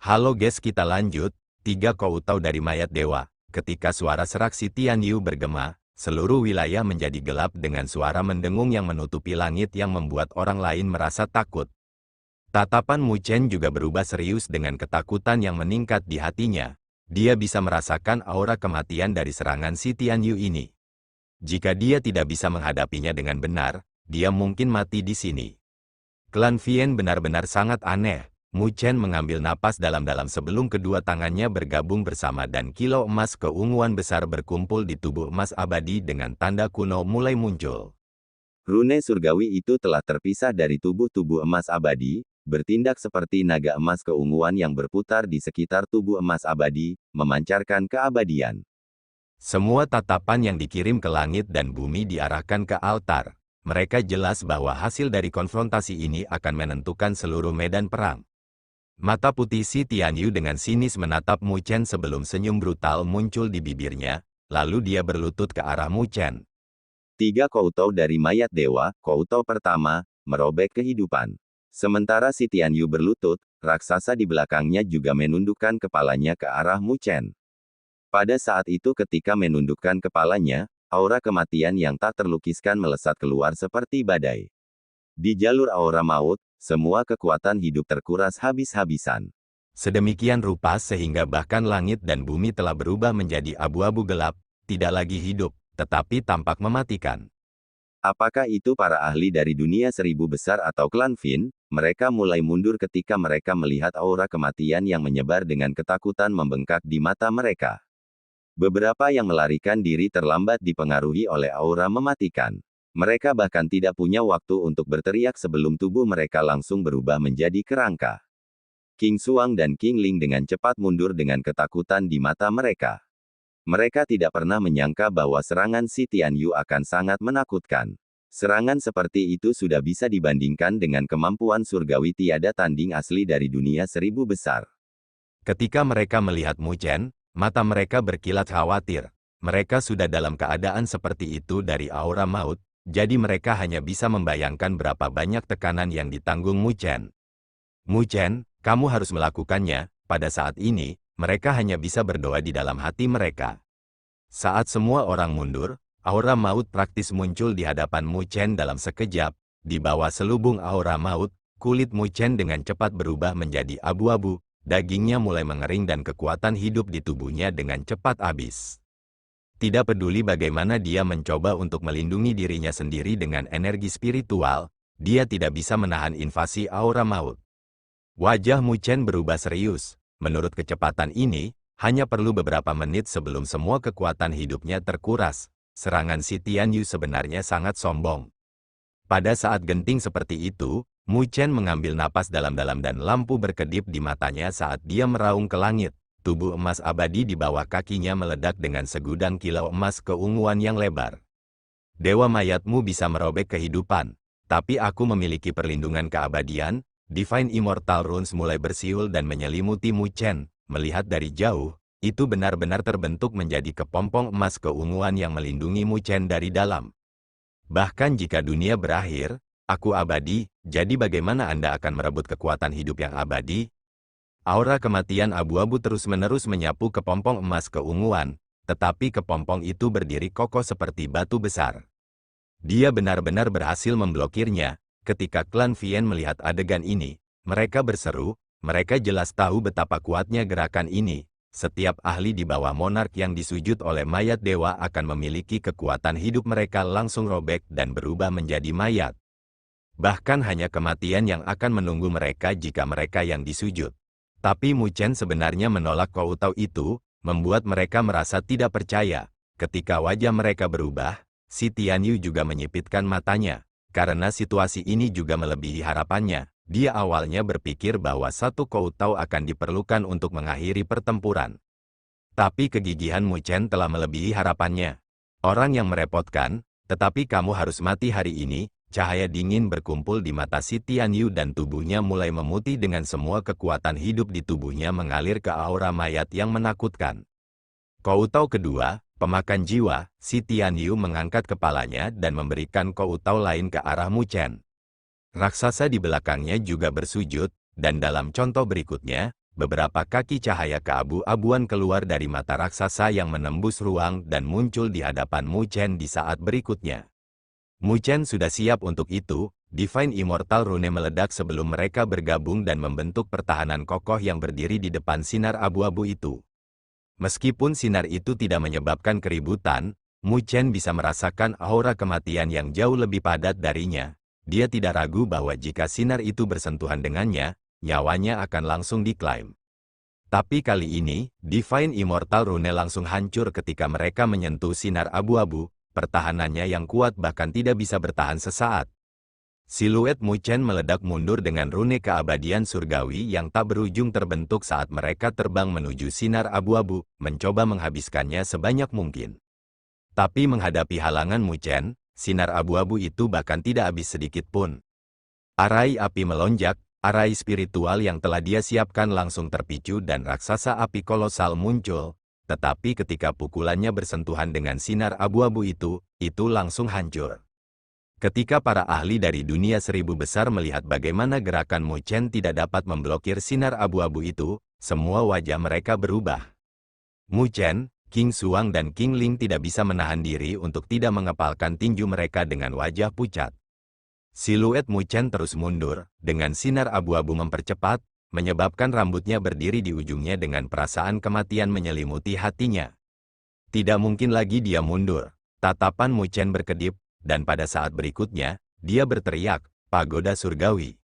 Halo guys, kita lanjut. 3 Koutau dari mayat dewa. Ketika suara serak si Tianyu bergema, seluruh wilayah menjadi gelap dengan suara mendengung yang menutupi langit yang membuat orang lain merasa takut. Tatapan Mu Chen juga berubah serius dengan ketakutan yang meningkat di hatinya. Dia bisa merasakan aura kematian dari serangan si Tianyu ini. Jika dia tidak bisa menghadapinya dengan benar, dia mungkin mati di sini. Klan Vien benar-benar sangat aneh. Mu Chen mengambil napas dalam-dalam sebelum kedua tangannya bergabung bersama dan kilau emas keunguan besar berkumpul di tubuh emas abadi dengan tanda kuno mulai muncul. Rune surgawi itu telah terpisah dari tubuh-tubuh emas abadi, bertindak seperti naga emas keunguan yang berputar di sekitar tubuh emas abadi, memancarkan keabadian. Semua tatapan yang dikirim ke langit dan bumi diarahkan ke altar. Mereka jelas bahwa hasil dari konfrontasi ini akan menentukan seluruh medan perang. Mata putih si Tianyu dengan sinis menatap Mu Chen sebelum senyum brutal muncul di bibirnya, lalu dia berlutut ke arah Mu Chen. 3 Koutau dari mayat dewa, Koutau pertama, merobek kehidupan. Sementara si Tianyu berlutut, raksasa di belakangnya juga menundukkan kepalanya ke arah Mu Chen. Pada saat itu ketika menundukkan kepalanya, aura kematian yang tak terlukiskan melesat keluar seperti badai. Di jalur aura maut, semua kekuatan hidup terkuras habis-habisan. Sedemikian rupa sehingga bahkan langit dan bumi telah berubah menjadi abu-abu gelap, tidak lagi hidup, tetapi tampak mematikan. Apakah itu para ahli dari dunia 1000 besar atau klan Vien? Mereka mulai mundur ketika mereka melihat aura kematian yang menyebar dengan ketakutan membengkak di mata mereka. Beberapa yang melarikan diri terlambat dipengaruhi oleh aura mematikan. Mereka bahkan tidak punya waktu untuk berteriak sebelum tubuh mereka langsung berubah menjadi kerangka. King Xuang dan King Ling dengan cepat mundur dengan ketakutan di mata mereka. Mereka tidak pernah menyangka bahwa serangan si Tianyu akan sangat menakutkan. Serangan seperti itu sudah bisa dibandingkan dengan kemampuan surgawi tiada tanding asli dari dunia 1000 besar. Ketika mereka melihat Mu Chen, mata mereka berkilat khawatir. Mereka sudah dalam keadaan seperti itu dari aura maut, jadi mereka hanya bisa membayangkan berapa banyak tekanan yang ditanggung Mu Chen. Mu Chen, kamu harus melakukannya. Pada saat ini, mereka hanya bisa berdoa di dalam hati mereka. Saat semua orang mundur, aura maut praktis muncul di hadapan Mu Chen dalam sekejap. Di bawah selubung aura maut, kulit Mu Chen dengan cepat berubah menjadi abu-abu, dagingnya mulai mengering dan kekuatan hidup di tubuhnya dengan cepat habis. Tidak peduli bagaimana dia mencoba untuk melindungi dirinya sendiri dengan energi spiritual, dia tidak bisa menahan invasi aura maut. Wajah Mu Chen berubah serius. Menurut kecepatan ini, hanya perlu beberapa menit sebelum semua kekuatan hidupnya terkuras. Serangan si Tianyu sebenarnya sangat sombong. Pada saat genting seperti itu, Mu Chen mengambil napas dalam-dalam dan lampu berkedip di matanya saat dia meraung ke langit. Tubuh emas abadi di bawah kakinya meledak dengan segudang kilau emas keunguan yang lebar. Dewa mayatmu bisa merobek kehidupan, tapi aku memiliki perlindungan keabadian. Divine Immortal Runes mulai bersiul dan menyelimuti Mu Chen. Melihat dari jauh, itu benar-benar terbentuk menjadi kepompong emas keunguan yang melindungi Mu Chen dari dalam. Bahkan jika dunia berakhir, aku abadi, jadi bagaimana Anda akan merebut kekuatan hidup yang abadi? Aura kematian abu-abu terus-menerus menyapu kepompong emas keunguan, tetapi kepompong itu berdiri kokoh seperti batu besar. Dia benar-benar berhasil memblokirnya. Ketika klan Vien melihat adegan ini, mereka berseru, mereka jelas tahu betapa kuatnya gerakan ini. Setiap ahli di bawah monark yang disujud oleh mayat dewa akan memiliki kekuatan hidup mereka langsung robek dan berubah menjadi mayat. Bahkan hanya kematian yang akan menunggu mereka jika mereka yang disujud. Tapi Mu Chen sebenarnya menolak Koutau itu, membuat mereka merasa tidak percaya. Ketika wajah mereka berubah, si Tianyu juga menyipitkan matanya. Karena situasi ini juga melebihi harapannya, dia awalnya berpikir bahwa 1 Koutau akan diperlukan untuk mengakhiri pertempuran. Tapi kegigihan Mu Chen telah melebihi harapannya. Orang yang merepotkan, tetapi kamu harus mati hari ini. Cahaya dingin berkumpul di mata si Tianyu dan tubuhnya mulai memutih dengan semua kekuatan hidup di tubuhnya mengalir ke aura mayat yang menakutkan. Koutau kedua, pemakan jiwa, si Tianyu mengangkat kepalanya dan memberikan koutau lain ke arah Mu Chen. Raksasa di belakangnya juga bersujud, dan dalam contoh berikutnya, beberapa kaki cahaya keabu-abuan keluar dari mata raksasa yang menembus ruang dan muncul di hadapan Mu Chen di saat berikutnya. Mu Chen sudah siap untuk itu. Divine Immortal Rune meledak sebelum mereka bergabung dan membentuk pertahanan kokoh yang berdiri di depan sinar abu-abu itu. Meskipun sinar itu tidak menyebabkan keributan, Mu Chen bisa merasakan aura kematian yang jauh lebih padat darinya. Dia tidak ragu bahwa jika sinar itu bersentuhan dengannya, nyawanya akan langsung diklaim. Tapi kali ini, Divine Immortal Rune langsung hancur ketika mereka menyentuh sinar abu-abu. Pertahanannya yang kuat bahkan tidak bisa bertahan sesaat. Siluet Mu Chen meledak mundur dengan rune keabadian surgawi yang tak berujung terbentuk saat mereka terbang menuju sinar abu-abu, mencoba menghabiskannya sebanyak mungkin. Tapi menghadapi halangan Mu Chen, sinar abu-abu itu bahkan tidak habis sedikit pun. Arai api melonjak, arai spiritual yang telah dia siapkan langsung terpicu dan raksasa api kolosal muncul, tetapi ketika pukulannya bersentuhan dengan sinar abu-abu itu langsung hancur. Ketika para ahli dari dunia seribu besar melihat bagaimana gerakan Mu Chen tidak dapat memblokir sinar abu-abu itu, semua wajah mereka berubah. Mu Chen, King Suang dan King Ling tidak bisa menahan diri untuk tidak mengepalkan tinju mereka dengan wajah pucat. Siluet Mu Chen terus mundur, dengan sinar abu-abu mempercepat, menyebabkan rambutnya berdiri di ujungnya dengan perasaan kematian menyelimuti hatinya. Tidak mungkin lagi dia mundur. Tatapan Mu Chen berkedip, dan pada saat berikutnya, dia berteriak, "Pagoda Surgawi!"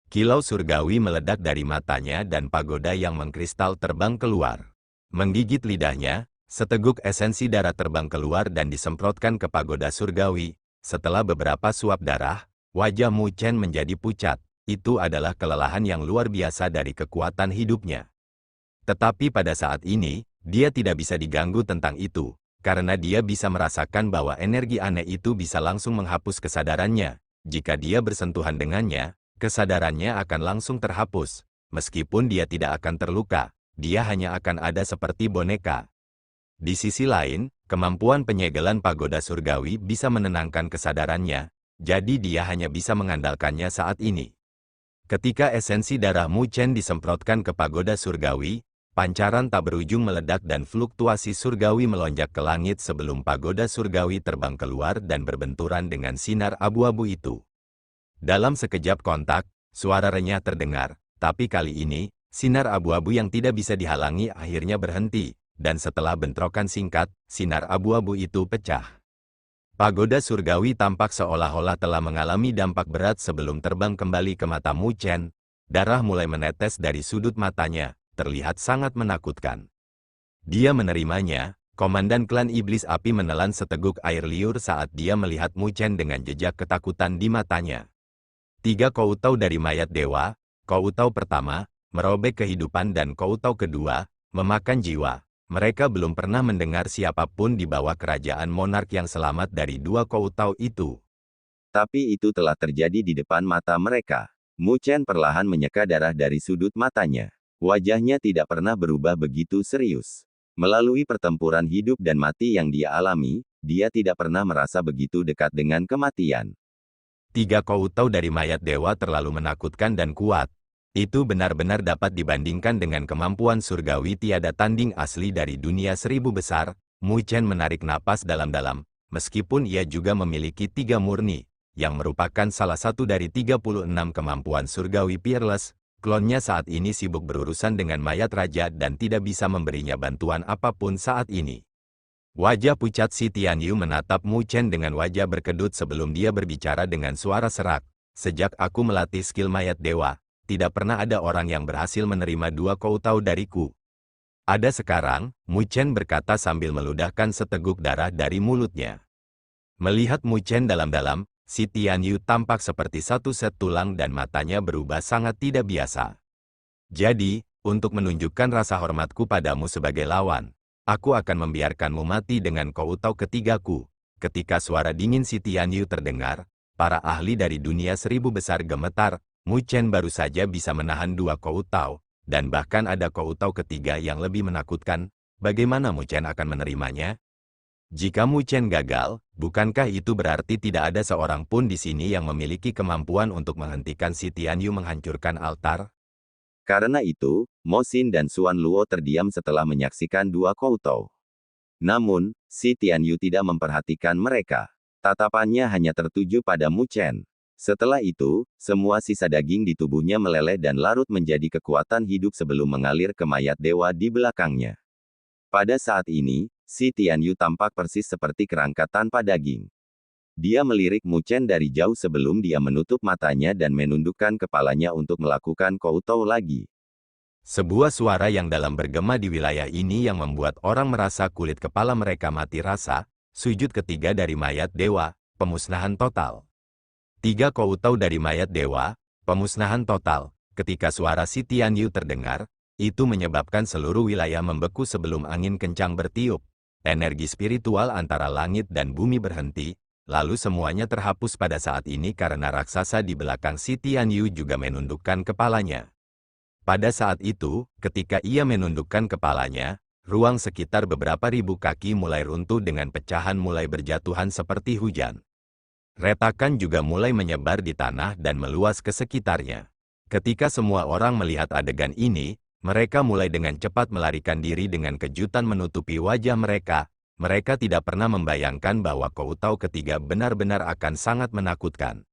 Kilau surgawi meledak dari matanya dan pagoda yang mengkristal terbang keluar. Menggigit lidahnya, seteguk esensi darah terbang keluar dan disemprotkan ke pagoda surgawi. Setelah beberapa suap darah, wajah Mu Chen menjadi pucat. Itu adalah kelelahan yang luar biasa dari kekuatan hidupnya. Tetapi pada saat ini, dia tidak bisa diganggu tentang itu, karena dia bisa merasakan bahwa energi aneh itu bisa langsung menghapus kesadarannya. Jika dia bersentuhan dengannya, kesadarannya akan langsung terhapus. Meskipun dia tidak akan terluka, dia hanya akan ada seperti boneka. Di sisi lain, kemampuan penyegelan pagoda surgawi bisa menenangkan kesadarannya, jadi dia hanya bisa mengandalkannya saat ini. Ketika esensi darah Mu Chen disemprotkan ke pagoda surgawi, pancaran tak berujung meledak dan fluktuasi surgawi melonjak ke langit sebelum pagoda surgawi terbang keluar dan berbenturan dengan sinar abu-abu itu. Dalam sekejap kontak, suara renyah terdengar, tapi kali ini, sinar abu-abu yang tidak bisa dihalangi akhirnya berhenti. Dan setelah bentrokan singkat, sinar abu-abu itu pecah. Pagoda surgawi tampak seolah-olah telah mengalami dampak berat sebelum terbang kembali ke mata Mu Chen. Darah mulai menetes dari sudut matanya, terlihat sangat menakutkan. Dia menerimanya. Komandan klan iblis api menelan seteguk air liur saat dia melihat Mu Chen dengan jejak ketakutan di matanya. 3 koutau dari mayat dewa, koutau pertama, merobek kehidupan dan koutau kedua, memakan jiwa. Mereka belum pernah mendengar siapapun di bawah kerajaan monark yang selamat dari 2 koutau itu. Tapi itu telah terjadi di depan mata mereka. Mu Chen perlahan menyeka darah dari sudut matanya. Wajahnya tidak pernah berubah begitu serius. Melalui pertempuran hidup dan mati yang dia alami, dia tidak pernah merasa begitu dekat dengan kematian. 3 koutau dari mayat dewa terlalu menakutkan dan kuat. Itu benar-benar dapat dibandingkan dengan kemampuan surgawi tiada tanding asli dari dunia seribu besar. Mu Chen menarik napas dalam-dalam, meskipun ia juga memiliki 3 murni, yang merupakan salah satu dari 36 kemampuan surgawi peerless. Klonnya saat ini sibuk berurusan dengan mayat raja dan tidak bisa memberinya bantuan apapun saat ini. Wajah pucat si Tianyu menatap Mu Chen dengan wajah berkedut sebelum dia berbicara dengan suara serak. Sejak aku melatih skill mayat dewa, tidak pernah ada orang yang berhasil menerima 2 koutau dariku. Ada sekarang, Mu Chen berkata sambil meludahkan seteguk darah dari mulutnya. Melihat Mu Chen dalam-dalam, si Tianyu tampak seperti satu set tulang dan matanya berubah sangat tidak biasa. Jadi, untuk menunjukkan rasa hormatku padamu sebagai lawan, aku akan membiarkanmu mati dengan koutau ketigaku. Ketika suara dingin si Tianyu terdengar, para ahli dari dunia seribu besar gemetar. Mu Chen baru saja bisa menahan 2 koutau, dan bahkan ada koutau ketiga yang lebih menakutkan. Bagaimana Mu Chen akan menerimanya? Jika Mu Chen gagal, bukankah itu berarti tidak ada seorang pun di sini yang memiliki kemampuan untuk menghentikan si Tianyu menghancurkan altar? Karena itu, Mo Xin dan Xuan Luo terdiam setelah menyaksikan dua koutou. Namun, si Tianyu tidak memperhatikan mereka. Tatapannya hanya tertuju pada Mu Chen. Setelah itu, semua sisa daging di tubuhnya meleleh dan larut menjadi kekuatan hidup sebelum mengalir ke mayat dewa di belakangnya. Pada saat ini, si Tianyu tampak persis seperti kerangka tanpa daging. Dia melirik Mu Chen dari jauh sebelum dia menutup matanya dan menundukkan kepalanya untuk melakukan koutou lagi. Sebuah suara yang dalam bergema di wilayah ini yang membuat orang merasa kulit kepala mereka mati rasa. Sujud ketiga dari mayat dewa, pemusnahan total. 3 koutou dari mayat dewa, pemusnahan total. Ketika suara si Tianyu terdengar, itu menyebabkan seluruh wilayah membeku sebelum angin kencang bertiup. Energi spiritual antara langit dan bumi berhenti, lalu semuanya terhapus pada saat ini karena raksasa di belakang si Tianyu juga menundukkan kepalanya. Pada saat itu, ketika ia menundukkan kepalanya, ruang sekitar beberapa ribu kaki mulai runtuh dengan pecahan mulai berjatuhan seperti hujan. Retakan juga mulai menyebar di tanah dan meluas ke sekitarnya. Ketika semua orang melihat adegan ini, mereka mulai dengan cepat melarikan diri dengan kejutan menutupi wajah mereka. Mereka tidak pernah membayangkan bahwa koutou ketiga benar-benar akan sangat menakutkan.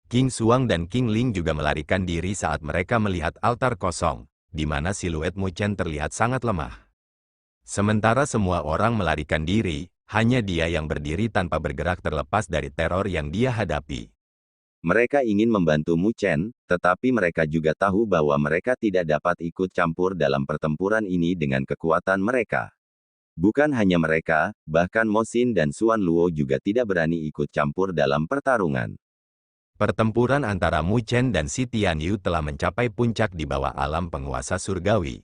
King Xuang dan King Ling juga melarikan diri saat mereka melihat altar kosong, di mana siluet Mu Chen terlihat sangat lemah. Sementara semua orang melarikan diri, hanya dia yang berdiri tanpa bergerak terlepas dari teror yang dia hadapi. Mereka ingin membantu Mu Chen, tetapi mereka juga tahu bahwa mereka tidak dapat ikut campur dalam pertempuran ini dengan kekuatan mereka. Bukan hanya mereka, bahkan Mo Xin dan Xuan Luo juga tidak berani ikut campur dalam pertarungan. Pertempuran antara Mu Chen dan si Tianyu telah mencapai puncak di bawah alam penguasa surgawi.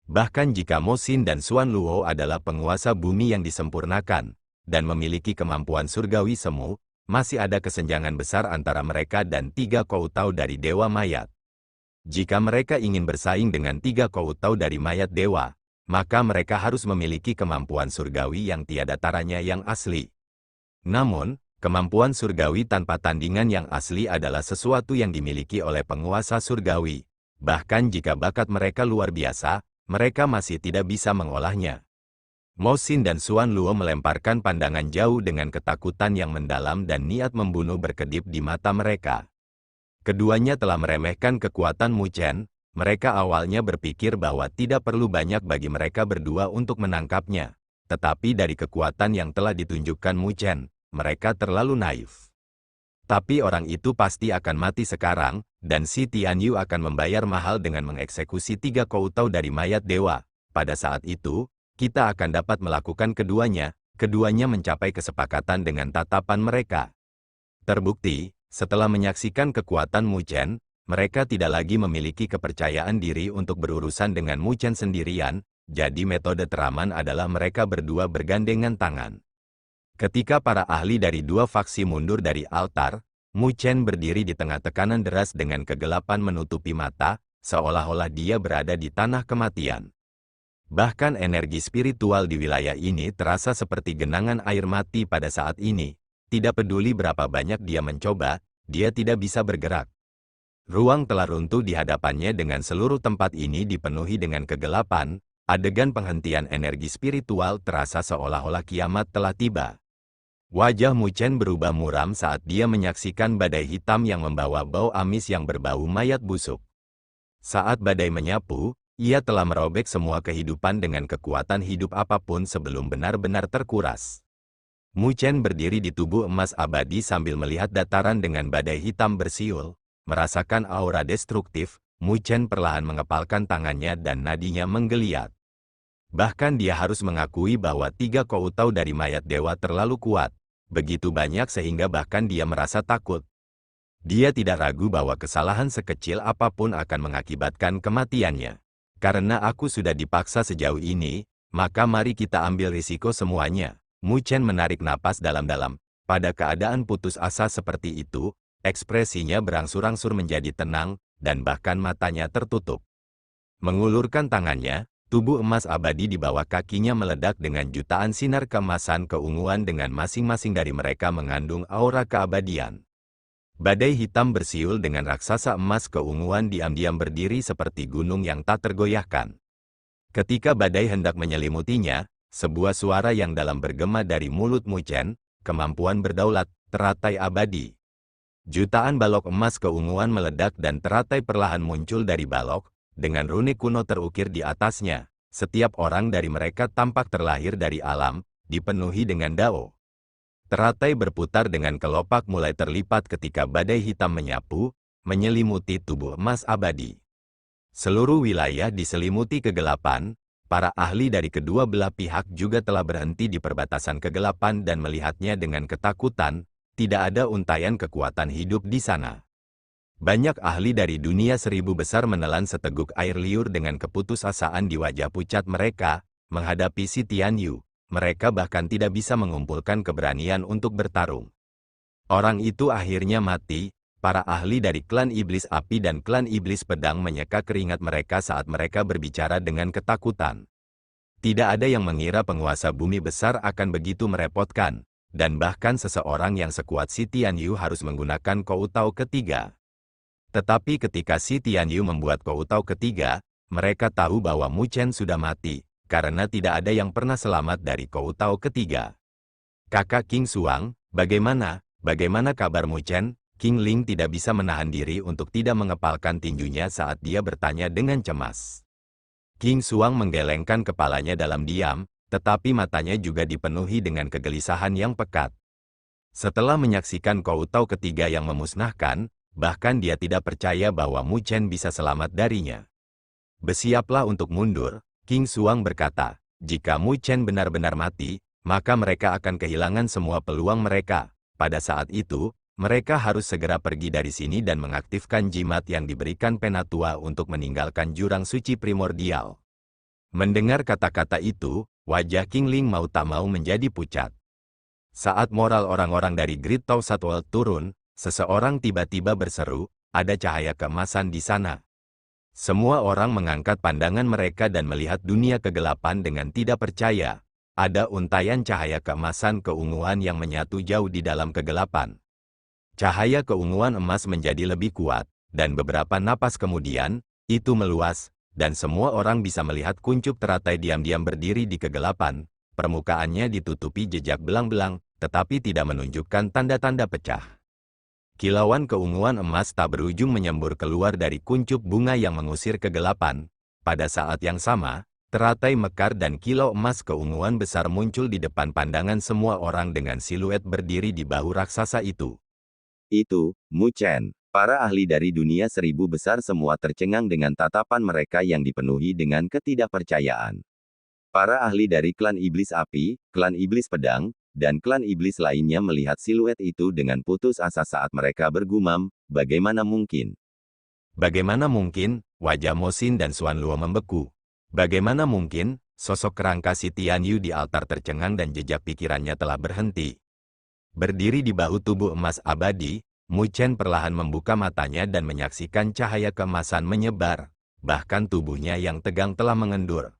Bahkan jika Mo Xin dan Xuan Luo adalah penguasa bumi yang disempurnakan, dan memiliki kemampuan surgawi semu, masih ada kesenjangan besar antara mereka dan 3 koutou dari Dewa Mayat. Jika mereka ingin bersaing dengan 3 koutou dari Mayat Dewa, maka mereka harus memiliki kemampuan surgawi yang tiada taranya yang asli. Namun, kemampuan surgawi tanpa tandingan yang asli adalah sesuatu yang dimiliki oleh penguasa surgawi. Bahkan jika bakat mereka luar biasa, mereka masih tidak bisa mengolahnya. Mo Xin dan Xuan Luo melemparkan pandangan jauh dengan ketakutan yang mendalam dan niat membunuh berkedip di mata mereka. Keduanya telah meremehkan kekuatan Mu Chen. Mereka awalnya berpikir bahwa tidak perlu banyak bagi mereka berdua untuk menangkapnya. Tetapi dari kekuatan yang telah ditunjukkan Mu Chen, mereka terlalu naif. Tapi orang itu pasti akan mati sekarang, dan si Tianyu akan membayar mahal dengan mengeksekusi 3 koutou dari mayat dewa. Pada saat itu, kita akan dapat melakukan keduanya. Keduanya mencapai kesepakatan dengan tatapan mereka. Terbukti, setelah menyaksikan kekuatan Mu Chen, mereka tidak lagi memiliki kepercayaan diri untuk berurusan dengan Mu Chen sendirian, jadi metode teraman adalah mereka berdua bergandengan tangan. Ketika para ahli dari 2 faksi mundur dari altar, Mu Chen berdiri di tengah tekanan deras dengan kegelapan menutupi mata, seolah-olah dia berada di tanah kematian. Bahkan energi spiritual di wilayah ini terasa seperti genangan air mati pada saat ini. Tidak peduli berapa banyak dia mencoba, dia tidak bisa bergerak. Ruang telah runtuh di hadapannya dengan seluruh tempat ini dipenuhi dengan kegelapan. Adegan penghentian energi spiritual terasa seolah-olah kiamat telah tiba. Wajah Mu Chen berubah muram saat dia menyaksikan badai hitam yang membawa bau amis yang berbau mayat busuk. Saat badai menyapu, ia telah merobek semua kehidupan dengan kekuatan hidup apapun sebelum benar-benar terkuras. Mu Chen berdiri di tubuh emas abadi sambil melihat dataran dengan badai hitam bersiul. Merasakan aura destruktif, Mu Chen perlahan mengepalkan tangannya dan nadinya menggeliat. Bahkan dia harus mengakui bahwa 3 koutou dari mayat dewa terlalu kuat. Begitu banyak sehingga bahkan dia merasa takut. Dia tidak ragu bahwa kesalahan sekecil apapun akan mengakibatkan kematiannya. Karena aku sudah dipaksa sejauh ini, maka mari kita ambil risiko semuanya. Mu Chen menarik napas dalam-dalam. Pada keadaan putus asa seperti itu, ekspresinya berangsur-angsur menjadi tenang, dan bahkan matanya tertutup. Mengulurkan tangannya, tubuh emas abadi di bawah kakinya meledak dengan jutaan sinar keemasan keunguan dengan masing-masing dari mereka mengandung aura keabadian. Badai hitam bersiul dengan raksasa emas keunguan diam-diam berdiri seperti gunung yang tak tergoyahkan. Ketika badai hendak menyelimutinya, sebuah suara yang dalam bergema dari mulut Mu Chen, kemampuan berdaulat, teratai abadi. Jutaan balok emas keunguan meledak dan teratai perlahan muncul dari balok, dengan rune kuno terukir di atasnya. Setiap orang dari mereka tampak terlahir dari alam, dipenuhi dengan dao. Teratai berputar dengan kelopak mulai terlipat ketika badai hitam menyapu, menyelimuti tubuh emas abadi. Seluruh wilayah diselimuti kegelapan, para ahli dari kedua belah pihak juga telah berhenti di perbatasan kegelapan dan melihatnya dengan ketakutan, tidak ada untayan kekuatan hidup di sana. Banyak ahli dari dunia seribu besar menelan seteguk air liur dengan keputusasaan di wajah pucat mereka, menghadapi si Tianyu. Mereka bahkan tidak bisa mengumpulkan keberanian untuk bertarung. Orang itu akhirnya mati, para ahli dari klan iblis api dan klan iblis pedang menyeka keringat mereka saat mereka berbicara dengan ketakutan. Tidak ada yang mengira penguasa bumi besar akan begitu merepotkan, dan bahkan seseorang yang sekuat si Tianyu harus menggunakan Koutao ketiga. Tetapi ketika si Tianyu membuat Koutao ketiga, mereka tahu bahwa Mu Chen sudah mati, karena tidak ada yang pernah selamat dari Koutao ketiga. Kakak King Suang, bagaimana kabar Mu Chen? King Ling tidak bisa menahan diri untuk tidak mengepalkan tinjunya saat dia bertanya dengan cemas. King Suang menggelengkan kepalanya dalam diam, tetapi matanya juga dipenuhi dengan kegelisahan yang pekat. Setelah menyaksikan Koutao ketiga yang memusnahkan, bahkan dia tidak percaya bahwa Mu Chen bisa selamat darinya. Bersiaplah untuk mundur, King Suang berkata, jika Mu Chen benar-benar mati, maka mereka akan kehilangan semua peluang mereka. Pada saat itu, mereka harus segera pergi dari sini dan mengaktifkan jimat yang diberikan Penatua untuk meninggalkan jurang suci primordial. Mendengar kata-kata itu, wajah King Ling mau tak mau menjadi pucat. Saat moral orang-orang dari Great Tau Satwell turun, seseorang tiba-tiba berseru, ada cahaya keemasan di sana. Semua orang mengangkat pandangan mereka dan melihat dunia kegelapan dengan tidak percaya. Ada untayan cahaya keemasan keunguan yang menyatu jauh di dalam kegelapan. Cahaya keunguan emas menjadi lebih kuat, dan beberapa napas kemudian, itu meluas, dan semua orang bisa melihat kuncup teratai diam-diam berdiri di kegelapan. Permukaannya ditutupi jejak belang-belang, tetapi tidak menunjukkan tanda-tanda pecah. Kilauan keunguan emas tak berujung menyembur keluar dari kuncup bunga yang mengusir kegelapan. Pada saat yang sama, teratai mekar dan kilau emas keunguan besar muncul di depan pandangan semua orang dengan siluet berdiri di bahu raksasa itu. Itu, Mu Chen. Para ahli dari dunia seribu besar semua tercengang dengan tatapan mereka yang dipenuhi dengan ketidakpercayaan. Para ahli dari klan iblis api, klan iblis pedang, dan klan iblis lainnya melihat siluet itu dengan putus asa saat mereka bergumam, bagaimana mungkin? Bagaimana mungkin? Wajah Mo Xin dan Xuan Luo membeku. Bagaimana mungkin? Sosok kerangka si Tianyu di altar tercengang dan jejak pikirannya telah berhenti. Berdiri di bahu tubuh emas abadi, Mu Chen perlahan membuka matanya dan menyaksikan cahaya keemasan menyebar, bahkan tubuhnya yang tegang telah mengendur.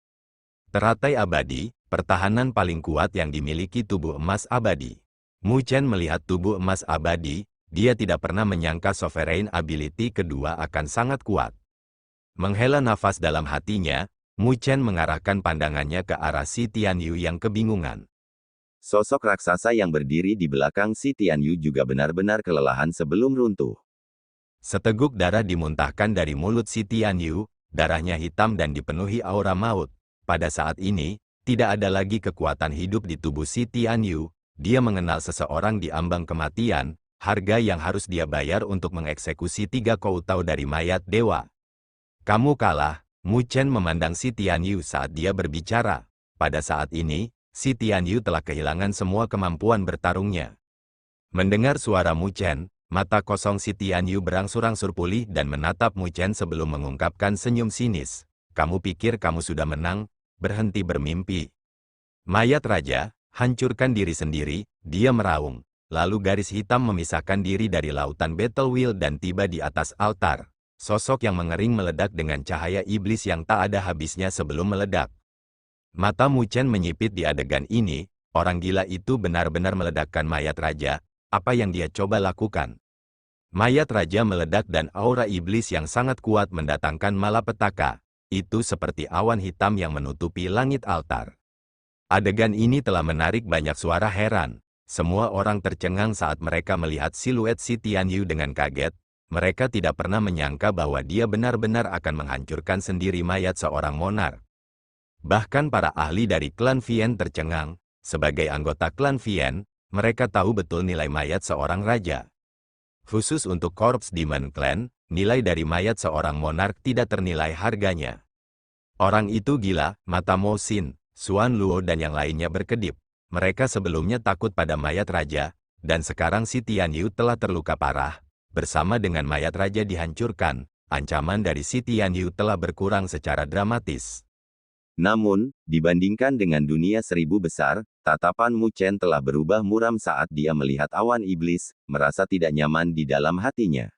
Teratai abadi, pertahanan paling kuat yang dimiliki tubuh emas abadi. Mu Chen melihat tubuh emas abadi, dia tidak pernah menyangka sovereign ability kedua akan sangat kuat. Menghela nafas dalam hatinya, Mu Chen mengarahkan pandangannya ke arah si Tianyu yang kebingungan. Sosok raksasa yang berdiri di belakang si Tianyu juga benar-benar kelelahan sebelum runtuh. Seteguk darah dimuntahkan dari mulut si Tianyu, darahnya hitam dan dipenuhi aura maut. Pada saat ini, tidak ada lagi kekuatan hidup di tubuh si Tianyu. Dia mengenal seseorang di ambang kematian, harga yang harus dia bayar untuk mengeksekusi 3 Koutao dari mayat dewa. Kamu kalah, Mu Chen memandang si Tianyu saat dia berbicara. Pada saat ini, si Tianyu telah kehilangan semua kemampuan bertarungnya. Mendengar suara Mu Chen, mata kosong si Tianyu berangsur-angsur pulih dan menatap Mu Chen sebelum mengungkapkan senyum sinis. Kamu pikir kamu sudah menang? Berhenti bermimpi. Mayat raja, hancurkan diri sendiri, dia meraung. Lalu garis hitam memisahkan diri dari lautan Battle Wheel dan tiba di atas altar. Sosok yang mengering meledak dengan cahaya iblis yang tak ada habisnya sebelum meledak. Mata Mu Chen menyipit di adegan ini, orang gila itu benar-benar meledakkan mayat raja, apa yang dia coba lakukan? Mayat raja meledak dan aura iblis yang sangat kuat mendatangkan malapetaka. Itu seperti awan hitam yang menutupi langit altar. Adegan ini telah menarik banyak suara heran. Semua orang tercengang saat mereka melihat siluet Si Tianyu dengan kaget. Mereka tidak pernah menyangka bahwa dia benar-benar akan menghancurkan sendiri mayat seorang monark. Bahkan para ahli dari klan Vian tercengang. Sebagai anggota klan Vian, mereka tahu betul nilai mayat seorang raja. Khusus untuk Korps Demon Clan, nilai dari mayat seorang monark tidak ternilai harganya. Orang itu gila, mata Mo Xin, Xuan Luo dan yang lainnya berkedip. Mereka sebelumnya takut pada mayat raja, dan sekarang Si Tianyu telah terluka parah. Bersama dengan mayat raja dihancurkan, ancaman dari Si Tianyu telah berkurang secara dramatis. Namun, dibandingkan dengan dunia seribu besar, tatapan Mu Chen telah berubah muram saat dia melihat awan iblis, merasa tidak nyaman di dalam hatinya.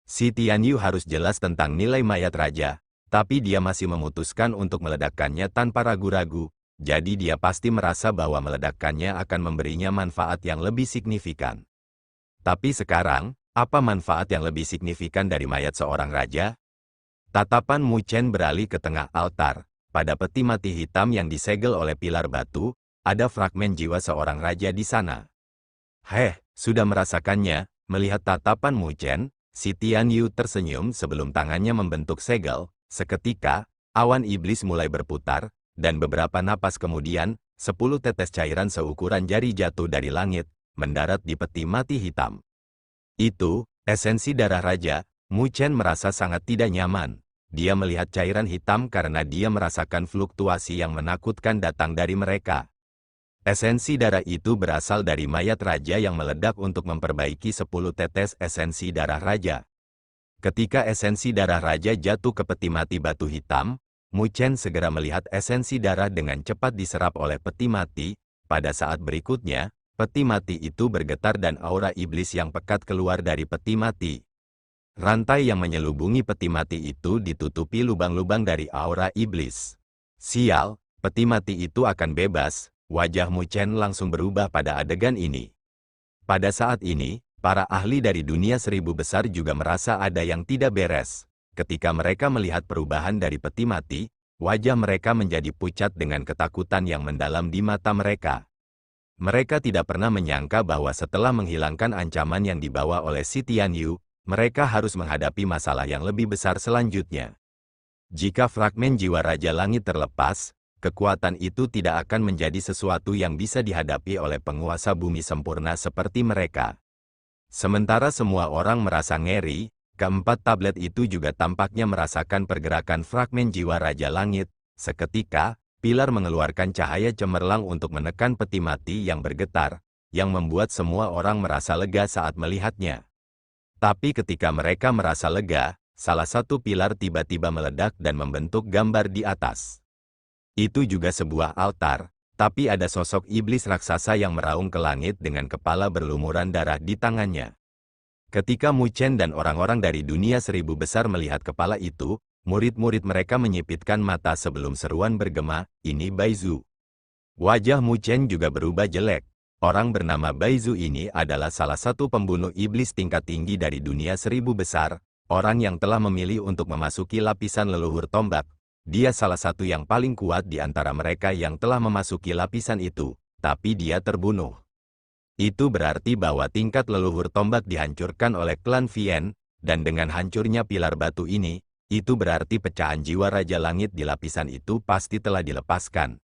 Si Tianyu harus jelas tentang nilai mayat raja, tapi dia masih memutuskan untuk meledakkannya tanpa ragu-ragu, jadi dia pasti merasa bahwa meledakkannya akan memberinya manfaat yang lebih signifikan. Tapi sekarang, apa manfaat yang lebih signifikan dari mayat seorang raja? Tatapan Mu Chen beralih ke tengah altar. Pada peti mati hitam yang disegel oleh pilar batu, ada fragmen jiwa seorang raja di sana. Sudah merasakannya, melihat tatapan Mu Chen, Si Tianyu tersenyum sebelum tangannya membentuk segel. Seketika, awan iblis mulai berputar, dan beberapa napas kemudian, 10 tetes cairan seukuran jari jatuh dari langit, mendarat di peti mati hitam. Itu, esensi darah raja. Mu Chen merasa sangat tidak nyaman. Dia melihat cairan hitam karena dia merasakan fluktuasi yang menakutkan datang dari mereka. Esensi darah itu berasal dari mayat raja yang meledak untuk memperbaiki 10 tetes esensi darah raja. Ketika esensi darah raja jatuh ke peti mati batu hitam, Mu Chen segera melihat esensi darah dengan cepat diserap oleh peti mati. Pada saat berikutnya, peti mati itu bergetar dan aura iblis yang pekat keluar dari peti mati. Rantai yang menyelubungi peti mati itu ditutupi lubang-lubang dari aura iblis. Sial, peti mati itu akan bebas. Wajah Mu Chen langsung berubah pada adegan ini. Pada saat ini, para ahli dari dunia seribu besar juga merasa ada yang tidak beres. Ketika mereka melihat perubahan dari peti mati, wajah mereka menjadi pucat dengan ketakutan yang mendalam di mata mereka. Mereka tidak pernah menyangka bahwa setelah menghilangkan ancaman yang dibawa oleh Si Tianyu, mereka harus menghadapi masalah yang lebih besar selanjutnya. Jika fragmen jiwa Raja Langit terlepas, kekuatan itu tidak akan menjadi sesuatu yang bisa dihadapi oleh penguasa bumi sempurna seperti mereka. Sementara semua orang merasa ngeri, keempat tablet itu juga tampaknya merasakan pergerakan fragmen jiwa Raja Langit. Seketika, pilar mengeluarkan cahaya cemerlang untuk menekan peti mati yang bergetar, yang membuat semua orang merasa lega saat melihatnya. Tapi ketika mereka merasa lega, salah satu pilar tiba-tiba meledak dan membentuk gambar di atas. Itu juga sebuah altar, tapi ada sosok iblis raksasa yang meraung ke langit dengan kepala berlumuran darah di tangannya. Ketika Mu Chen dan orang-orang dari dunia seribu besar melihat kepala itu, murid-murid mereka menyipitkan mata sebelum seruan bergema, "Ini Baizu." Wajah Mu Chen juga berubah jelek. Orang bernama Baizu ini adalah salah satu pembunuh iblis tingkat tinggi dari dunia seribu besar, orang yang telah memilih untuk memasuki lapisan leluhur tombak. Dia salah satu yang paling kuat di antara mereka yang telah memasuki lapisan itu, tapi dia terbunuh. Itu berarti bahwa tingkat leluhur tombak dihancurkan oleh klan Vian, dan dengan hancurnya pilar batu ini, itu berarti pecahan jiwa Raja Langit di lapisan itu pasti telah dilepaskan.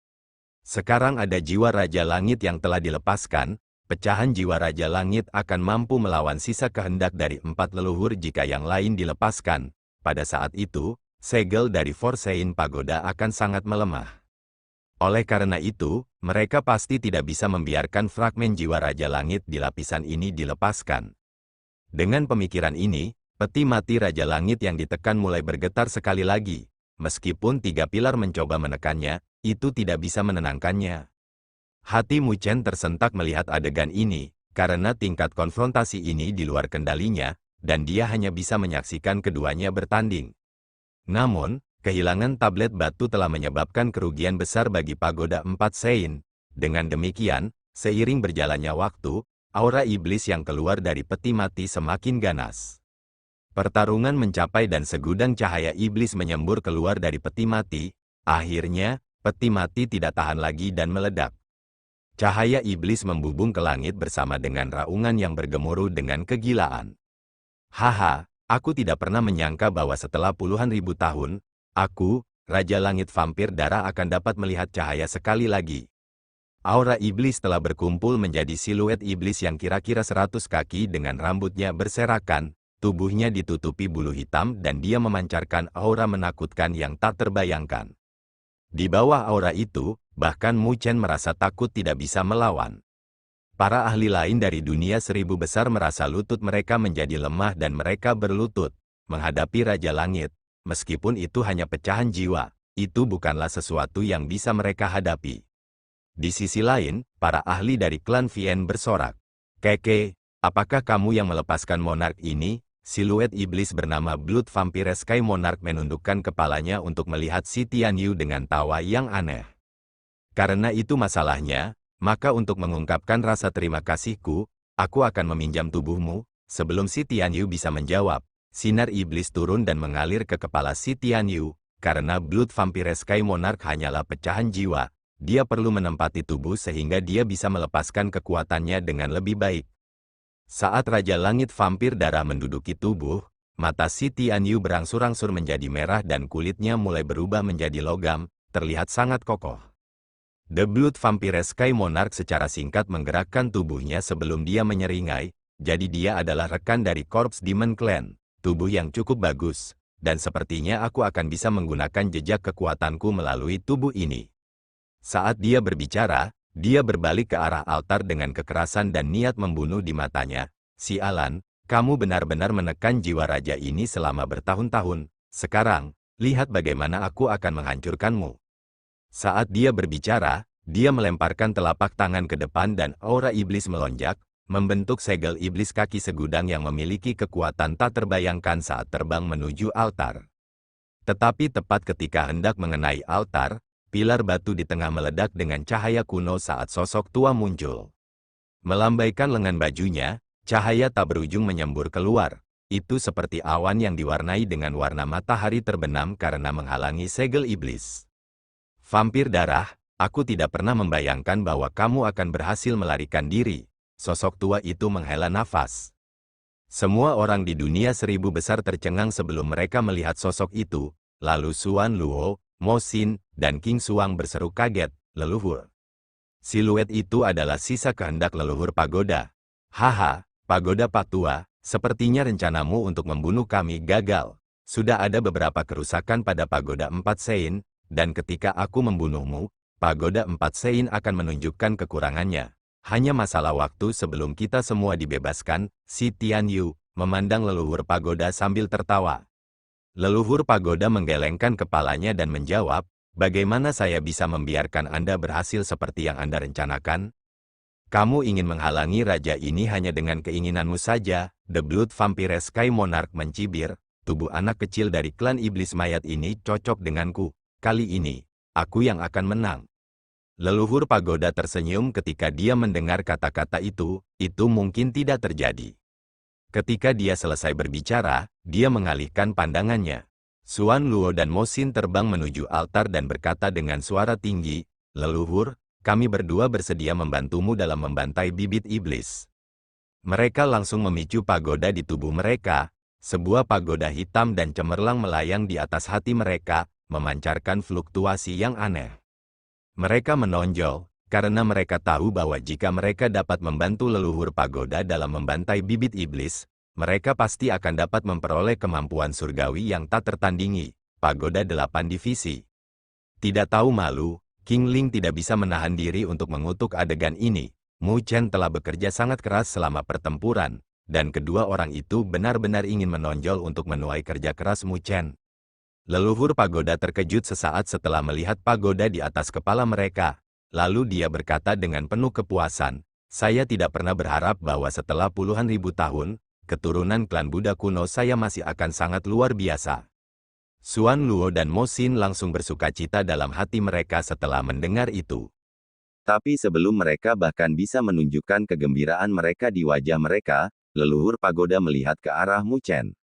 Sekarang ada jiwa Raja Langit yang telah dilepaskan, pecahan jiwa Raja Langit akan mampu melawan sisa kehendak dari 4 leluhur jika yang lain dilepaskan. Pada saat itu, segel dari Forsaken Pagoda akan sangat melemah. Oleh karena itu, mereka pasti tidak bisa membiarkan fragmen jiwa Raja Langit di lapisan ini dilepaskan. Dengan pemikiran ini, peti mati Raja Langit yang ditekan mulai bergetar sekali lagi. Meskipun 3 pilar mencoba menekannya, itu tidak bisa menenangkannya. Hati Mu Chen tersentak melihat adegan ini, karena tingkat konfrontasi ini di luar kendalinya, dan dia hanya bisa menyaksikan keduanya bertanding. Namun, kehilangan tablet batu telah menyebabkan kerugian besar bagi Pagoda 4 Sein. Dengan demikian, seiring berjalannya waktu, Aura iblis yang keluar dari peti mati semakin ganas. Pertarungan mencapai dan segudang cahaya iblis menyembur keluar dari peti mati. Akhirnya, peti mati tidak tahan lagi dan meledak. Cahaya iblis membubung ke langit bersama dengan raungan yang bergemuruh dengan kegilaan. Haha, aku tidak pernah menyangka bahwa setelah puluhan ribu tahun, aku, Raja Langit Vampir Darah akan dapat melihat cahaya sekali lagi. Aura iblis telah berkumpul menjadi siluet iblis yang kira-kira 100 kaki dengan rambutnya berserakan, tubuhnya ditutupi bulu hitam dan dia memancarkan aura menakutkan yang tak terbayangkan. Di bawah aura itu, bahkan Mu Chen merasa takut tidak bisa melawan. Para ahli lain dari dunia 1000 besar merasa lutut mereka menjadi lemah dan mereka berlutut menghadapi Raja Langit. Meskipun itu hanya pecahan jiwa, itu bukanlah sesuatu yang bisa mereka hadapi. Di sisi lain, para ahli dari klan Vien bersorak. Keke, apakah kamu yang melepaskan monark ini? Siluet iblis bernama Blood Vampire Sky Monarch menundukkan kepalanya untuk melihat si Tianyu dengan tawa yang aneh. Karena itu masalahnya, maka untuk mengungkapkan rasa terima kasihku, aku akan meminjam tubuhmu. Sebelum si Tianyu bisa menjawab, sinar iblis turun dan mengalir ke kepala si Tianyu. Karena Blood Vampire Sky Monarch hanyalah pecahan jiwa, dia perlu menempati tubuh sehingga dia bisa melepaskan kekuatannya dengan lebih baik. Saat Raja Langit Vampir Darah menduduki tubuh, mata si Tianyu berangsur-angsur menjadi merah dan kulitnya mulai berubah menjadi logam, terlihat sangat kokoh. The Blood Vampire Sky Monarch secara singkat menggerakkan tubuhnya sebelum dia menyeringai, jadi dia adalah rekan dari Korps Demon Clan, tubuh yang cukup bagus, dan sepertinya aku akan bisa menggunakan jejak kekuatanku melalui tubuh ini. Saat dia berbicara, dia berbalik ke arah altar dengan kekerasan dan niat membunuh di matanya. Sialan, kamu benar-benar menekan jiwa raja ini selama bertahun-tahun. Sekarang, lihat bagaimana aku akan menghancurkanmu. Saat dia berbicara, dia melemparkan telapak tangan ke depan dan aura iblis melonjak, membentuk segel iblis kaki segudang yang memiliki kekuatan tak terbayangkan saat terbang menuju altar. Tetapi tepat ketika hendak mengenai altar, pilar batu di tengah meledak dengan cahaya kuno saat sosok tua muncul. Melambaikan lengan bajunya, cahaya tak berujung menyembur keluar. Itu seperti awan yang diwarnai dengan warna matahari terbenam karena menghalangi segel iblis. Vampir Darah, aku tidak pernah membayangkan bahwa kamu akan berhasil melarikan diri. Sosok tua itu menghela nafas. Semua orang di dunia 1000 besar tercengang sebelum mereka melihat sosok itu, lalu Xuan Luo, Mo Xin, dan King Xuang berseru kaget, leluhur. Siluet itu adalah sisa kehendak leluhur pagoda. Haha, pagoda Pak Tua, sepertinya rencanamu untuk membunuh kami gagal. Sudah ada beberapa kerusakan pada pagoda 4 Sein, dan ketika aku membunuhmu, pagoda 4 Sein akan menunjukkan kekurangannya. Hanya masalah waktu sebelum kita semua dibebaskan. Si Tianyu memandang leluhur pagoda sambil tertawa. Leluhur pagoda menggelengkan kepalanya dan menjawab, bagaimana saya bisa membiarkan Anda berhasil seperti yang Anda rencanakan? Kamu ingin menghalangi raja ini hanya dengan keinginanmu saja. The Blood Vampire Sky Monarch mencibir, tubuh anak kecil dari klan iblis mayat ini cocok denganku. Kali ini, aku yang akan menang. Leluhur pagoda tersenyum ketika dia mendengar kata-kata itu mungkin tidak terjadi. Ketika dia selesai berbicara, dia mengalihkan pandangannya. Xuan Luo dan Mo Xin terbang menuju altar dan berkata dengan suara tinggi, leluhur, kami berdua bersedia membantumu dalam membantai bibit iblis. Mereka langsung memicu pagoda di tubuh mereka. Sebuah pagoda hitam dan cemerlang melayang di atas hati mereka, memancarkan fluktuasi yang aneh. Mereka menonjol, karena mereka tahu bahwa jika mereka dapat membantu leluhur pagoda dalam membantai bibit iblis, mereka pasti akan dapat memperoleh kemampuan surgawi yang tak tertandingi, pagoda 8 divisi. Tidak tahu malu, King Ling tidak bisa menahan diri untuk mengutuk adegan ini. Mu Chen telah bekerja sangat keras selama pertempuran, dan kedua orang itu benar-benar ingin menonjol untuk menuai kerja keras Mu Chen. Leluhur pagoda terkejut sesaat setelah melihat pagoda di atas kepala mereka. Lalu dia berkata dengan penuh kepuasan, saya tidak pernah berharap bahwa setelah puluhan ribu tahun, keturunan klan Buddha kuno saya masih akan sangat luar biasa. Xuan Luo dan Mo Xin langsung bersukacita dalam hati mereka setelah mendengar itu. Tapi sebelum mereka bahkan bisa menunjukkan kegembiraan mereka di wajah mereka, leluhur pagoda melihat ke arah Mu Chen.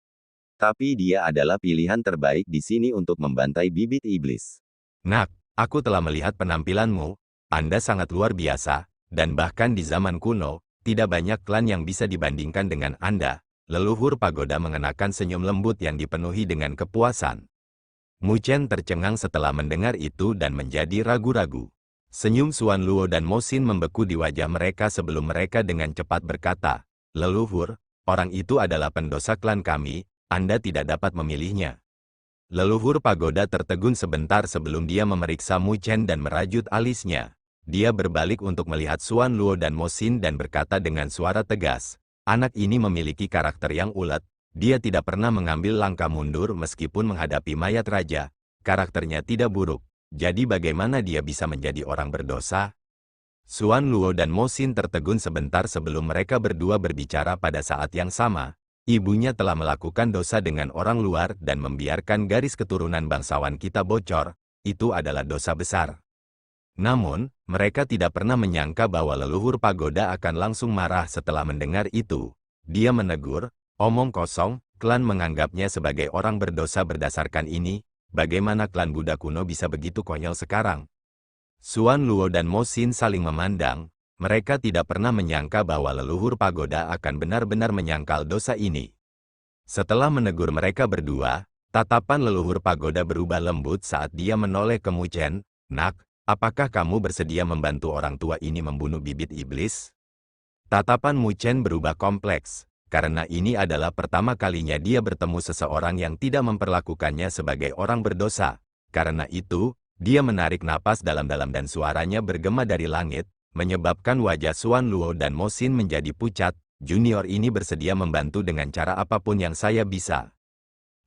Tapi dia adalah pilihan terbaik di sini untuk membantai bibit iblis. Nak, aku telah melihat penampilanmu. Anda sangat luar biasa, dan bahkan di zaman kuno, tidak banyak klan yang bisa dibandingkan dengan Anda. Leluhur pagoda mengenakan senyum lembut yang dipenuhi dengan kepuasan. Mu Chen tercengang setelah mendengar itu dan menjadi ragu-ragu. Senyum Xuan Luo dan Mo Xin membeku di wajah mereka sebelum mereka dengan cepat berkata, "Leluhur, orang itu adalah pendosa klan kami, Anda tidak dapat memilihnya." Leluhur pagoda tertegun sebentar sebelum dia memeriksa Mu Chen dan merajut alisnya. Dia berbalik untuk melihat Xuan Luo dan Mo Xin dan berkata dengan suara tegas, "Anak ini memiliki karakter yang ulet. Dia tidak pernah mengambil langkah mundur meskipun menghadapi mayat raja. Karakternya tidak buruk. Jadi bagaimana dia bisa menjadi orang berdosa?" Xuan Luo dan Mo Xin tertegun sebentar sebelum mereka berdua berbicara pada saat yang sama. Ibunya telah melakukan dosa dengan orang luar dan membiarkan garis keturunan bangsawan kita bocor. Itu adalah dosa besar. Namun, mereka tidak pernah menyangka bahwa leluhur pagoda akan langsung marah setelah mendengar itu. Dia menegur, "Omong kosong, klan menganggapnya sebagai orang berdosa berdasarkan ini. Bagaimana klan Buddha kuno bisa begitu konyol sekarang?" Xuan Luo dan Mo Xin saling memandang. Mereka tidak pernah menyangka bahwa leluhur pagoda akan benar-benar menyangkal dosa ini. Setelah menegur mereka berdua, tatapan leluhur pagoda berubah lembut saat dia menoleh ke Mu Chen. "Nak, apakah kamu bersedia membantu orang tua ini membunuh bibit iblis?" Tatapan Mu Chen berubah kompleks, karena ini adalah pertama kalinya dia bertemu seseorang yang tidak memperlakukannya sebagai orang berdosa. Karena itu, dia menarik napas dalam-dalam dan suaranya bergema dari langit, menyebabkan wajah Xuan Luo dan Mo Xin menjadi pucat. "Junior ini bersedia membantu dengan cara apapun yang saya bisa."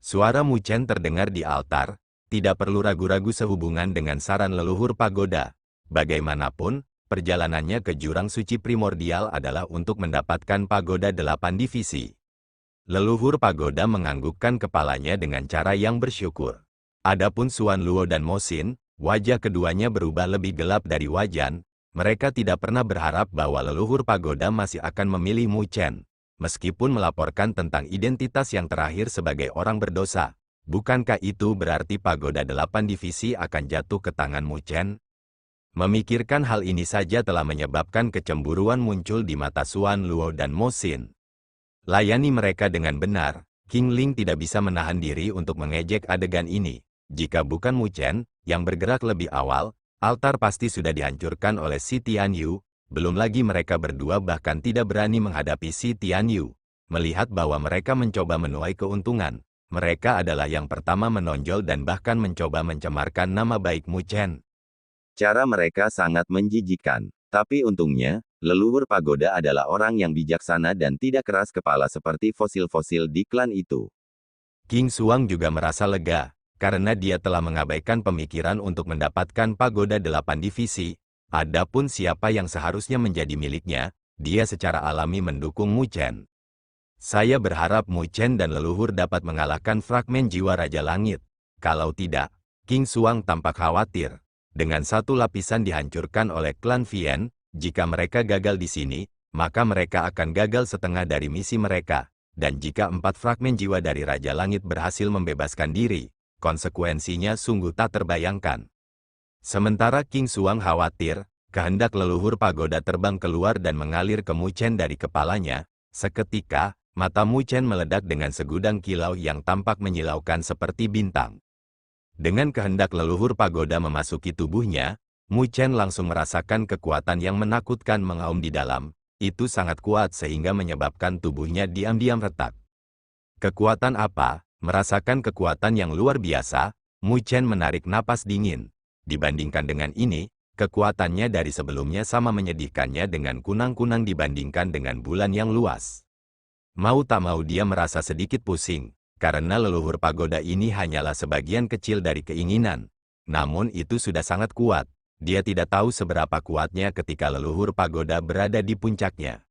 Suara Mu Chen terdengar di altar, tidak perlu ragu-ragu sehubungan dengan saran leluhur pagoda. Bagaimanapun, perjalanannya ke jurang suci primordial adalah untuk mendapatkan pagoda 8 divisi. Leluhur pagoda menganggukkan kepalanya dengan cara yang bersyukur. Adapun Xuan Luo dan Mo Xin, wajah keduanya berubah lebih gelap dari wajan. Mereka tidak pernah berharap bahwa leluhur pagoda masih akan memilih Mu Chen. Meskipun melaporkan tentang identitas yang terakhir sebagai orang berdosa, bukankah itu berarti pagoda 8 divisi akan jatuh ke tangan Mu Chen? Memikirkan hal ini saja telah menyebabkan kecemburuan muncul di mata Xuan Luo dan Mo Xin. Layani mereka dengan benar, King Ling tidak bisa menahan diri untuk mengejek adegan ini. Jika bukan Mu Chen, yang bergerak lebih awal, altar pasti sudah dihancurkan oleh Si Tianyu. Belum lagi mereka berdua bahkan tidak berani menghadapi Si Tianyu. Melihat bahwa mereka mencoba menuai keuntungan, mereka adalah yang pertama menonjol dan bahkan mencoba mencemarkan nama baik Mu Chen. Cara mereka sangat menjijikkan. Tapi untungnya, leluhur pagoda adalah orang yang bijaksana dan tidak keras kepala seperti fosil-fosil di klan itu. King Xuang juga merasa lega, karena dia telah mengabaikan pemikiran untuk mendapatkan pagoda 8 divisi. Adapun siapa yang seharusnya menjadi miliknya, dia secara alami mendukung Mu Chen. "Saya berharap Mu Chen dan leluhur dapat mengalahkan fragmen jiwa Raja Langit. Kalau tidak," King Xuang tampak khawatir. Dengan satu lapisan dihancurkan oleh klan Vian, jika mereka gagal di sini, maka mereka akan gagal setengah dari misi mereka. Dan jika 4 fragmen jiwa dari Raja Langit berhasil membebaskan diri, konsekuensinya sungguh tak terbayangkan. Sementara King Xuang khawatir, kehendak leluhur pagoda terbang keluar dan mengalir ke Mu Chen dari kepalanya. Seketika, mata Mu Chen meledak dengan segudang kilau yang tampak menyilaukan seperti bintang. Dengan kehendak leluhur pagoda memasuki tubuhnya, Mu Chen langsung merasakan kekuatan yang menakutkan mengaum di dalam. Itu sangat kuat sehingga menyebabkan tubuhnya diam-diam retak. Kekuatan apa? Merasakan kekuatan yang luar biasa, Mu Chen menarik napas dingin. Dibandingkan dengan ini, kekuatannya dari sebelumnya sama menyedihkannya dengan kunang-kunang dibandingkan dengan bulan yang luas. Mau tak mau dia merasa sedikit pusing, karena leluhur pagoda ini hanyalah sebagian kecil dari keinginan. Namun itu sudah sangat kuat. Dia tidak tahu seberapa kuatnya ketika leluhur pagoda berada di puncaknya.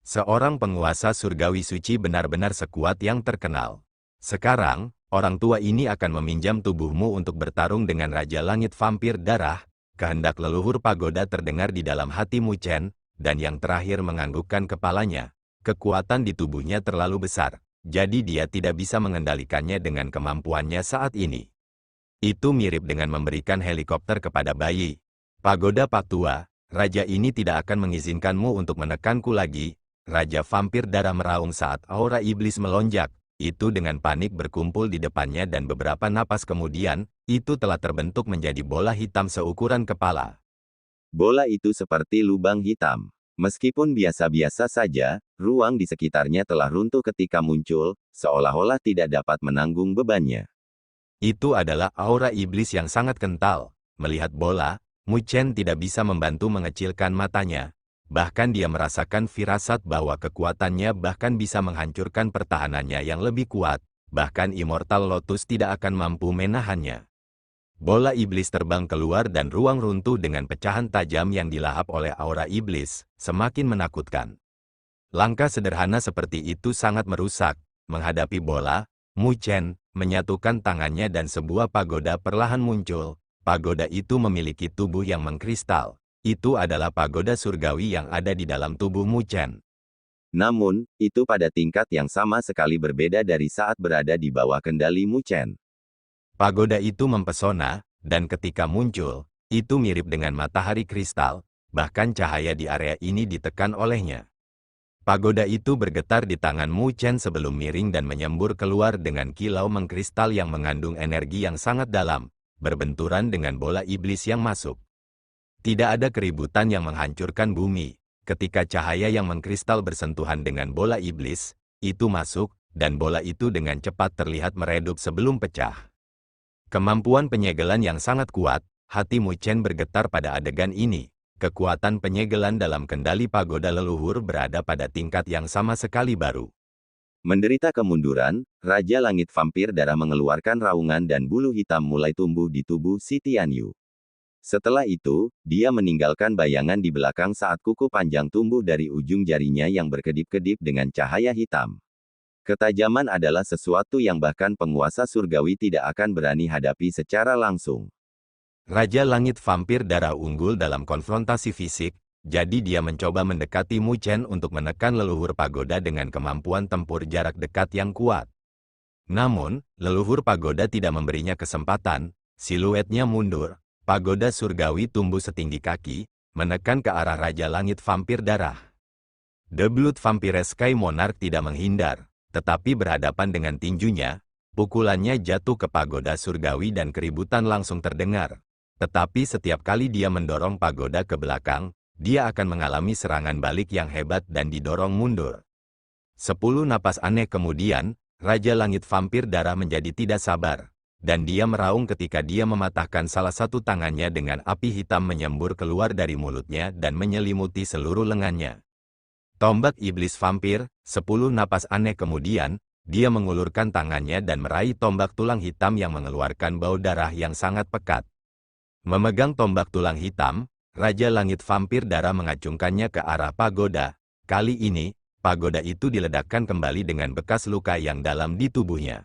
Seorang penguasa surgawi suci benar-benar sekuat yang terkenal. Sekarang, orang tua ini akan meminjam tubuhmu untuk bertarung dengan Raja Langit Vampir Darah. kehendak leluhur pagoda terdengar di dalam hati Mu Chen, dan yang terakhir menganggukkan kepalanya. Kekuatan di tubuhnya terlalu besar, jadi dia tidak bisa mengendalikannya dengan kemampuannya saat ini. Itu mirip dengan memberikan helikopter kepada bayi. Pagoda Pak Tua, raja ini tidak akan mengizinkanmu untuk menekanku lagi. Raja vampir darah meraung saat aura iblis melonjak. Itu dengan panik berkumpul di depannya dan beberapa napas kemudian, itu telah terbentuk menjadi bola hitam seukuran kepala. Bola itu seperti lubang hitam. Meskipun biasa-biasa saja, ruang di sekitarnya telah runtuh ketika muncul, seolah-olah tidak dapat menanggung bebannya. Itu adalah aura iblis yang sangat kental. Melihat bola, Mu Chen tidak bisa membantu mengecilkan matanya. Bahkan dia merasakan firasat bahwa kekuatannya bahkan bisa menghancurkan pertahanannya yang lebih kuat. Bahkan Immortal Lotus tidak akan mampu menahannya. Bola iblis terbang keluar dan ruang runtuh dengan pecahan tajam yang dilahap oleh aura iblis, semakin menakutkan. Langkah sederhana seperti itu sangat merusak. Menghadapi bola, Mu Chen menyatukan tangannya dan sebuah pagoda perlahan muncul. Pagoda itu memiliki tubuh yang mengkristal. Itu adalah pagoda surgawi yang ada di dalam tubuh Mu Chen. Namun, itu pada tingkat yang sama sekali berbeda dari saat berada di bawah kendali Mu Chen. Pagoda itu mempesona, dan ketika muncul, itu mirip dengan matahari kristal, bahkan cahaya di area ini ditekan olehnya. Pagoda itu bergetar di tangan Mu Chen sebelum miring dan menyembur keluar dengan kilau mengkristal yang mengandung energi yang sangat dalam, berbenturan dengan bola iblis yang masuk. Tidak ada keributan yang menghancurkan bumi. Ketika cahaya yang mengkristal bersentuhan dengan bola iblis, itu masuk, dan bola itu dengan cepat terlihat meredup sebelum pecah. Kemampuan penyegelan yang sangat kuat, hati Mu Chen bergetar pada adegan ini. Kekuatan penyegelan dalam kendali pagoda leluhur berada pada tingkat yang sama sekali baru. Menderita kemunduran, Raja Langit Vampir Darah mengeluarkan raungan dan bulu hitam mulai tumbuh di tubuh si Tianyu. Setelah itu, dia meninggalkan bayangan di belakang saat kuku panjang tumbuh dari ujung jarinya yang berkedip-kedip dengan cahaya hitam. Ketajaman adalah sesuatu yang bahkan penguasa surgawi tidak akan berani hadapi secara langsung. Raja Langit Vampir Darah unggul dalam konfrontasi fisik, jadi dia mencoba mendekati Mu Chen untuk menekan leluhur pagoda dengan kemampuan tempur jarak dekat yang kuat. Namun, leluhur pagoda tidak memberinya kesempatan, siluetnya mundur. Pagoda surgawi tumbuh setinggi kaki, menekan ke arah Raja Langit Vampir Darah. The Blood Vampire Sky Monarch tidak menghindar, tetapi berhadapan dengan tinjunya, pukulannya jatuh ke pagoda surgawi dan keributan langsung terdengar. Tetapi setiap kali dia mendorong pagoda ke belakang, dia akan mengalami serangan balik yang hebat dan didorong mundur. 10 napas aneh kemudian, Raja Langit Vampir Darah menjadi tidak sabar. Dan dia meraung ketika dia mematahkan salah satu tangannya dengan api hitam menyembur keluar dari mulutnya dan menyelimuti seluruh lengannya. Tombak iblis vampir, 10 napas aneh kemudian, dia mengulurkan tangannya dan meraih tombak tulang hitam yang mengeluarkan bau darah yang sangat pekat. Memegang tombak tulang hitam, Raja Langit Vampir Darah mengacungkannya ke arah pagoda. Kali ini, pagoda itu diledakkan kembali dengan bekas luka yang dalam di tubuhnya.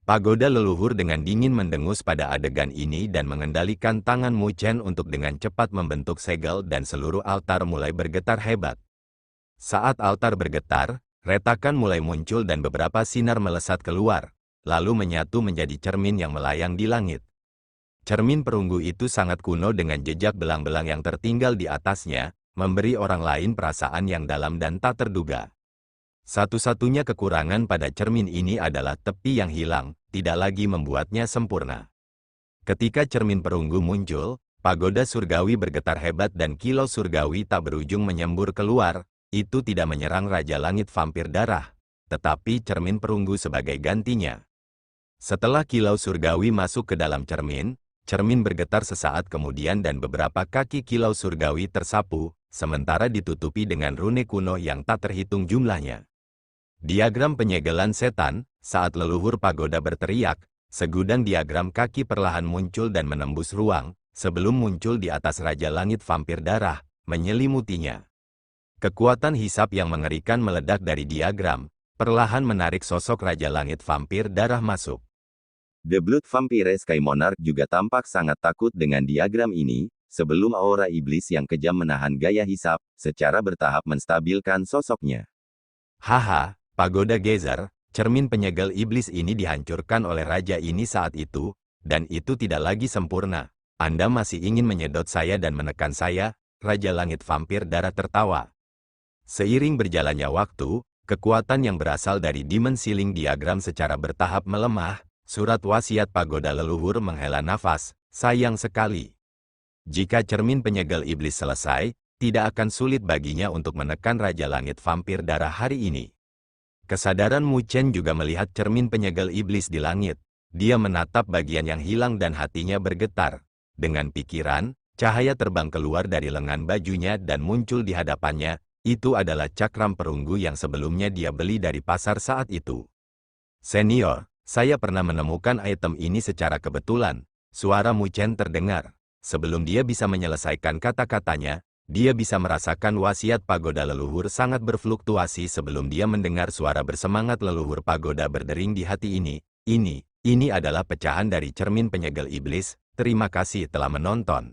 Pagoda leluhur dengan dingin mendengus pada adegan ini dan mengendalikan tangan Mu Chen untuk dengan cepat membentuk segel dan seluruh altar mulai bergetar hebat. Saat altar bergetar, retakan mulai muncul dan beberapa sinar melesat keluar, lalu menyatu menjadi cermin yang melayang di langit. Cermin perunggu itu sangat kuno dengan jejak belang-belang yang tertinggal di atasnya, memberi orang lain perasaan yang dalam dan tak terduga. Satu-satunya kekurangan pada cermin ini adalah tepi yang hilang, tidak lagi membuatnya sempurna. Ketika cermin perunggu muncul, pagoda surgawi bergetar hebat dan kilau surgawi tak berujung menyembur keluar. Itu tidak menyerang Raja Langit Vampir Darah, tetapi cermin perunggu sebagai gantinya. Setelah kilau surgawi masuk ke dalam cermin, cermin bergetar sesaat kemudian dan beberapa kaki kilau surgawi tersapu, sementara ditutupi dengan rune kuno yang tak terhitung jumlahnya. Diagram penyegelan setan, saat leluhur pagoda berteriak, segudang diagram kaki perlahan muncul dan menembus ruang, sebelum muncul di atas Raja Langit Vampir Darah, menyelimutinya. Kekuatan hisap yang mengerikan meledak dari diagram, perlahan menarik sosok Raja Langit Vampir Darah masuk. The Blood Vampire Sky Monarch juga tampak sangat takut dengan diagram ini, sebelum aura iblis yang kejam menahan gaya hisap, secara bertahap menstabilkan sosoknya. Haha, pagoda Gezer, cermin penyegel iblis ini dihancurkan oleh raja ini saat itu, dan itu tidak lagi sempurna. Anda masih ingin menyedot saya dan menekan saya, Raja Langit Vampir Darah tertawa. Seiring berjalannya waktu, kekuatan yang berasal dari Demon Ceiling Diagram secara bertahap melemah, surat wasiat pagoda leluhur menghela nafas, sayang sekali. Jika cermin penyegel iblis selesai, tidak akan sulit baginya untuk menekan Raja Langit Vampir Darah hari ini. Kesadaran Mu Chen juga melihat cermin penyegel iblis di langit. Dia menatap bagian yang hilang dan hatinya bergetar. Dengan pikiran, cahaya terbang keluar dari lengan bajunya dan muncul di hadapannya. Itu adalah cakram perunggu yang sebelumnya dia beli dari pasar saat itu. Senior, saya pernah menemukan item ini secara kebetulan. Suara Mu Chen terdengar. Sebelum dia bisa menyelesaikan kata-katanya, dia bisa merasakan wasiat pagoda leluhur sangat berfluktuasi sebelum dia mendengar suara bersemangat leluhur pagoda berdering di hati ini. Ini adalah pecahan dari cermin penyegel iblis. Terima kasih telah menonton.